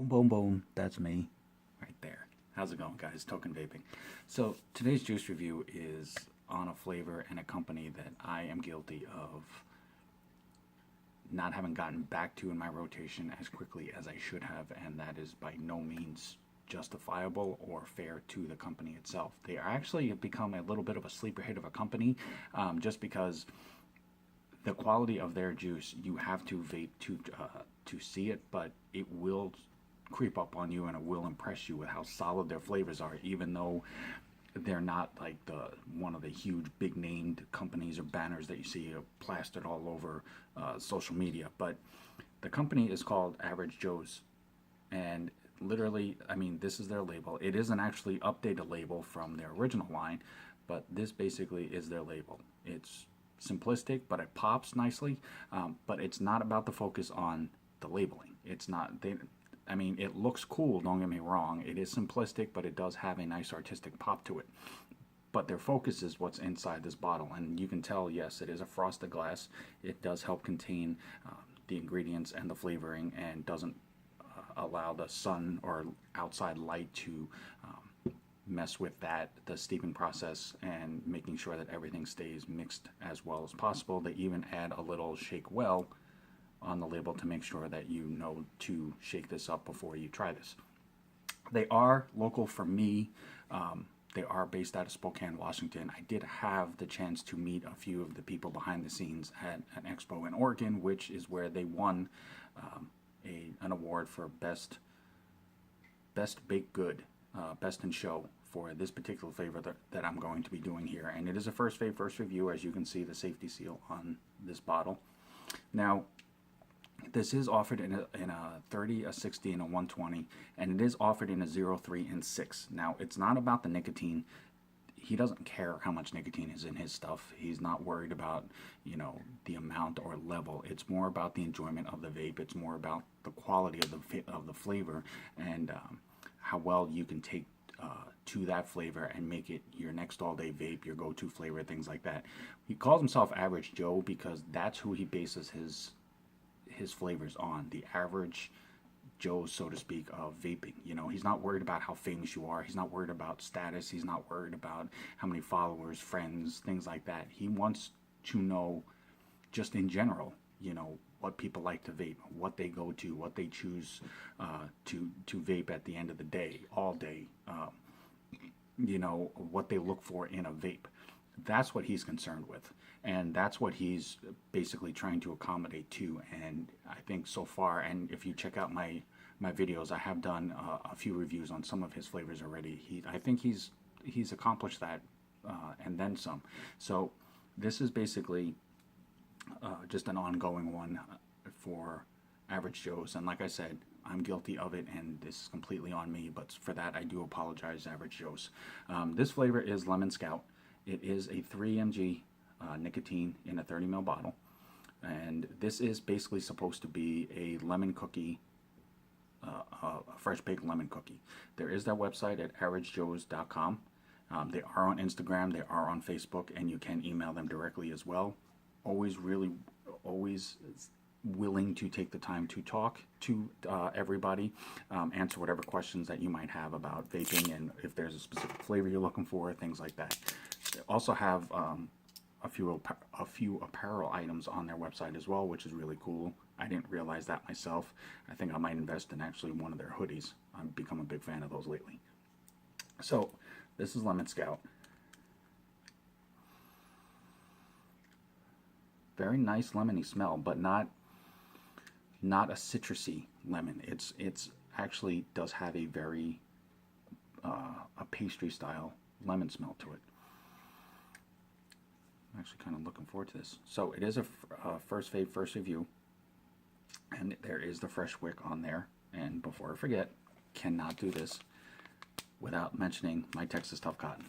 Boom, boom, boom. That's me right there. How's it going, guys? Token Vaping. So, today's juice review is on a flavor and a company that I am guilty of not having gotten back to in my rotation as quickly as I should have, and that is by no means justifiable or fair to the company itself. They actually have become a little bit of a sleeper hit of a company, just because the quality of their juice, you have to vape to see it, but it will creep up on you and it will impress you with how solid their flavors are, even though they're not like the one of the huge big named companies or banners that you see plastered all over social media. But the company is called Average Joe's, and literally, I mean, this is their label. It isn't actually updated label from their original line, but this basically is their label. It's simplistic, but it pops nicely. But it's not about the focus on the labeling. It's not. I mean, it looks cool. Don't get me wrong. It is simplistic, but it does have a nice artistic pop to it. But their focus is what's inside this bottle, and you can tell. Yes, it is a frosted glass. It does help contain the ingredients and the flavoring, and doesn't allow the sun or outside light to mess with the steeping process, and making sure that everything stays mixed as well as possible. They even add a little shake well on the label to make sure that you know to shake this up before you try this. They are local for me. They are based out of Spokane, Washington. I did have the chance to meet a few of the people behind the scenes at an expo in Oregon, which is where they won an award for best baked good, best in show, for this particular flavor that I'm going to be doing here. And it is a first vape, first review. As you can see, the safety seal on this bottle. Now, this is offered in a 30, a 60, and a 120, and it is offered in a 0, 3, and 6. Now, it's not about the nicotine. He doesn't care how much nicotine is in his stuff. He's not worried about, the amount or level. It's more about the enjoyment of the vape. It's more about the quality of the flavor, and how well you can take to that flavor and make it your next all-day vape, your go-to flavor, things like that. He calls himself Average Joe because that's who he bases his flavors on, the average Joe, so to speak, of vaping. He's not worried about how famous you are. He's not worried about status. He's not worried about how many followers, friends, things like that. He wants to know, just in general, what people like to vape, what they go to, what they choose to vape at the end of the day, all day, what they look for in a vape. That's what he's concerned with, and that's what he's basically trying to accommodate to. And I think so far, and if you check out my videos, I have done a few reviews on some of his flavors already. I think he's accomplished that and then some. So this is basically just an ongoing one for Average Joe's, and like I said, I'm guilty of it, and this is completely on me, but for that I do apologize, Average Joe's. This flavor is Lemon Scout. It is a 3 mg nicotine in a 30 ml bottle, and this is basically supposed to be a lemon cookie, a fresh baked lemon cookie. There is their website at averagejoes.com. They are on Instagram, they are on Facebook, and you can email them directly as well. Always willing to take the time to talk to everybody, answer whatever questions that you might have about vaping, and if there's a specific flavor you're looking for, things like that. They also have a few apparel items on their website as well, which is really cool. I didn't realize that myself. I think I might invest in actually one of their hoodies. I've become a big fan of those lately. So this is Lemon Scout. Very nice lemony smell, but not a citrusy lemon. It's actually does have a very a pastry style lemon smell to it. I'm actually kind of looking forward to this. So it is a first vape, first review, and there is the fresh wick on there. And before I forget, cannot do this without mentioning my Texas Tough Cotton.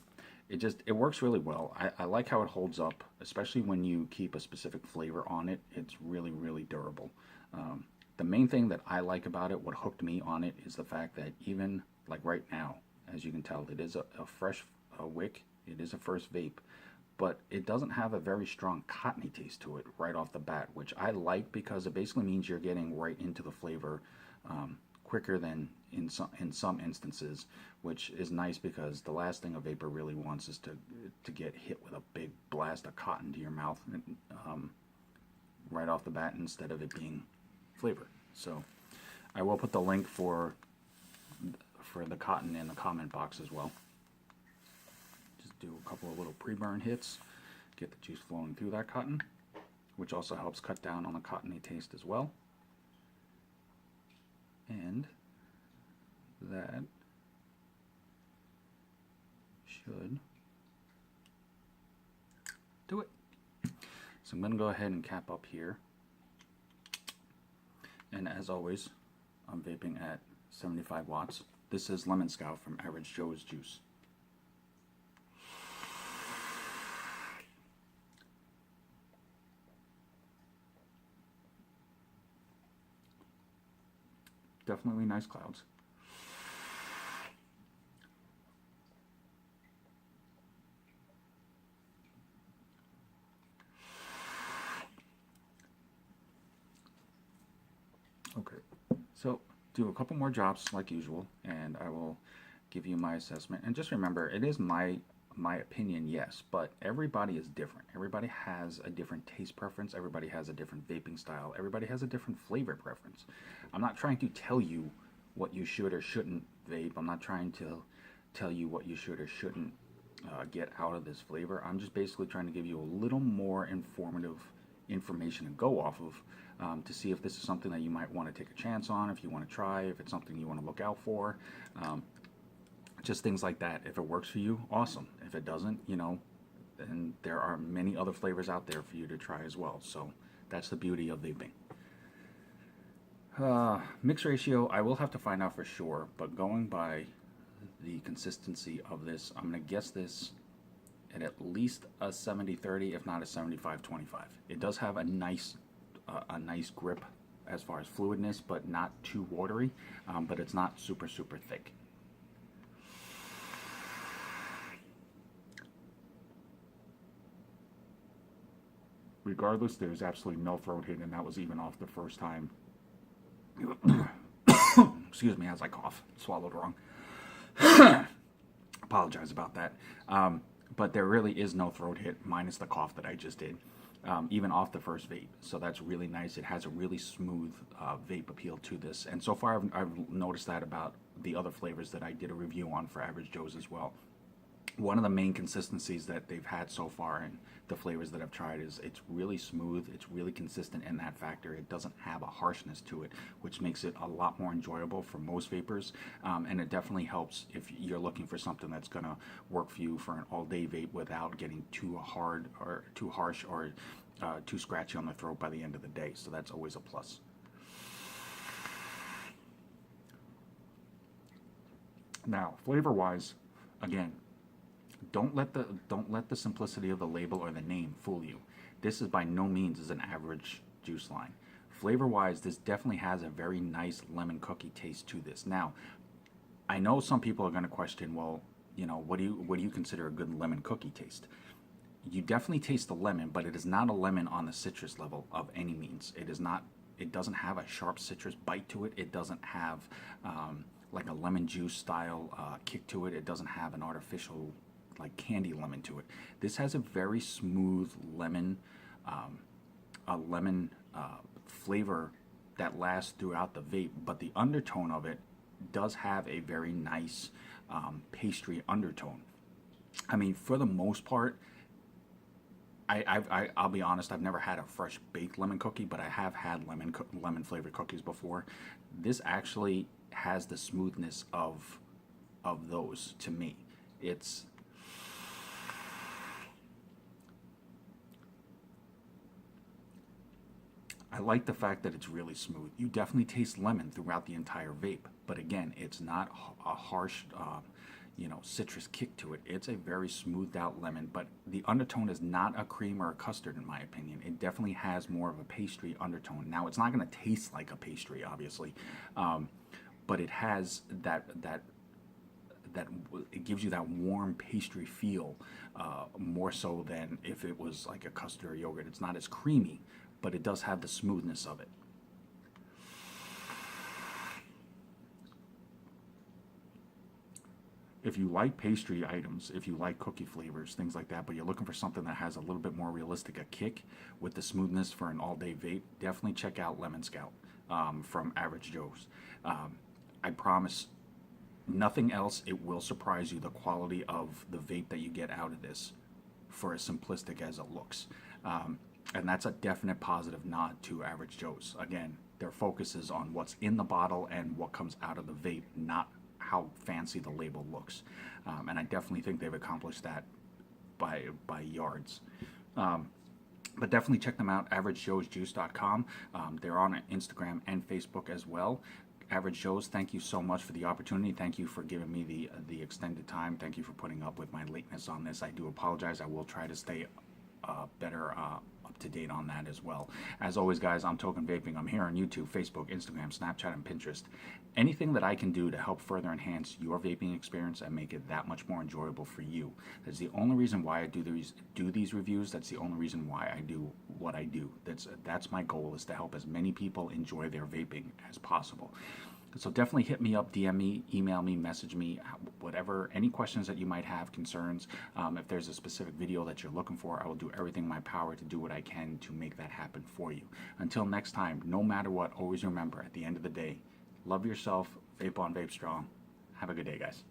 It works really well. I like how it holds up, especially when you keep a specific flavor on it. It's really, really durable. The main thing that I like about it, what hooked me on it, is the fact that even like right now, as you can tell, it is a fresh wick. It is a first vape, but it doesn't have a very strong cottony taste to it right off the bat, which I like because it basically means you're getting right into the flavor quicker than in some instances, which is nice because the last thing a vapor really wants is to get hit with a big blast of cotton to your mouth right off the bat instead of it being flavor. So I will put the link for the cotton in the comment box as well. Just do a couple of little pre-burn hits, get the juice flowing through that cotton, which also helps cut down on the cottony taste as well. And that should do it. So I'm going to go ahead and cap up here. And as always, I'm vaping at 75 watts. This is Lemon Scout from Average Joe's Juice. Definitely nice clouds. Okay, so do a couple more drops like usual, and I will give you my assessment. And just remember, it is my opinion, yes, but everybody is different. Everybody has a different taste preference. Everybody has a different vaping style. Everybody has a different flavor preference. I'm not trying to tell you what you should or shouldn't vape. I'm not trying to tell you what you should or shouldn't get out of this flavor. I'm just basically trying to give you a little more informative information to go off of to see if this is something that you might want to take a chance on, if you want to try, if it's something you want to look out for. Just things like that. If it works for you, awesome. If it doesn't, you know, then there are many other flavors out there for you to try as well. So that's the beauty of vaping. Mix ratio, I will have to find out for sure, but going by the consistency of this, I'm going to guess this at least a 70-30, if not a 75-25. It does have a nice grip as far as fluidness, but not too watery, but it's not super thick. Regardless, there's absolutely no throat hit, and that was even off the first time. Excuse me as I cough. Swallowed wrong. Apologize about that. But there really is no throat hit, minus the cough that I just did, even off the first vape. So that's really nice. It has a really smooth vape appeal to this. And so far, I've noticed that about the other flavors that I did a review on for Average Joe's as well. One of the main consistencies that they've had so far in the flavors that I've tried is it's really smooth, it's really consistent in that factor. It doesn't have a harshness to it, which makes it a lot more enjoyable for most vapors, and it definitely helps if you're looking for something that's going to work for you for an all-day vape without getting too hard or too harsh or too scratchy on the throat by the end of the day. So that's always a plus. Now, flavor-wise, again, don't let the simplicity of the label or the name fool you. This is by no means is an average juice line. Flavor-wise, this definitely has a very nice lemon cookie taste to this. Now, I know some people are going to question, well, you know, what do you consider a good lemon cookie taste? You definitely taste the lemon, but it is not a lemon on the citrus level of any means. It is not. It doesn't have a sharp citrus bite to it. It doesn't have like a lemon juice style kick to it. It doesn't have an artificial like candy lemon to it. This has a very smooth lemon, flavor that lasts throughout the vape, but the undertone of it does have a very nice pastry undertone. I mean, for the most part, I'll be honest, I've never had a fresh baked lemon cookie, but I have had lemon flavored cookies before. This actually has the smoothness of those to me. I like the fact that it's really smooth. You definitely taste lemon throughout the entire vape, but again, it's not a harsh, citrus kick to it. It's a very smoothed out lemon, but the undertone is not a cream or a custard in my opinion. It definitely has more of a pastry undertone. Now, it's not going to taste like a pastry, obviously, but it has that it gives you that warm pastry feel, more so than if it was like a custard or yogurt. It's not as creamy, but it does have the smoothness of it. if you like pastry items, if you like cookie flavors, things like that, but you're looking for something that has a little bit more realistic a kick with the smoothness for an all-day vape, definitely check out Lemon Scout from Average Joe's. I promise nothing else, it will surprise you the quality of the vape that you get out of this for as simplistic as it looks. And that's a definite positive nod to Average Joe's. Again, their focus is on what's in the bottle and what comes out of the vape, not how fancy the label looks. And I definitely think they've accomplished that by yards. But definitely check them out, averagejoesjuice.com. They're on Instagram and Facebook as well. Average Joe's, thank you so much for the opportunity. Thank you for giving me the extended time. Thank you for putting up with my lateness on this. I do apologize. I will try to stay better up to date on that as well. As always, guys, I'm Token Vaping. I'm here on YouTube, Facebook, Instagram, Snapchat, and Pinterest. Anything that I can do to help further enhance your vaping experience and make it that much more enjoyable for you. That's the only reason why I do these reviews. That's the only reason why I do what I do. That's my goal, is to help as many people enjoy their vaping as possible. So definitely hit me up, DM me, email me, message me, whatever, any questions that you might have, concerns. If there's a specific video that you're looking for, I will do everything in my power to do what I can to make that happen for you. Until next time, no matter what, always remember, at the end of the day, love yourself, vape on, vape strong. Have a good day, guys.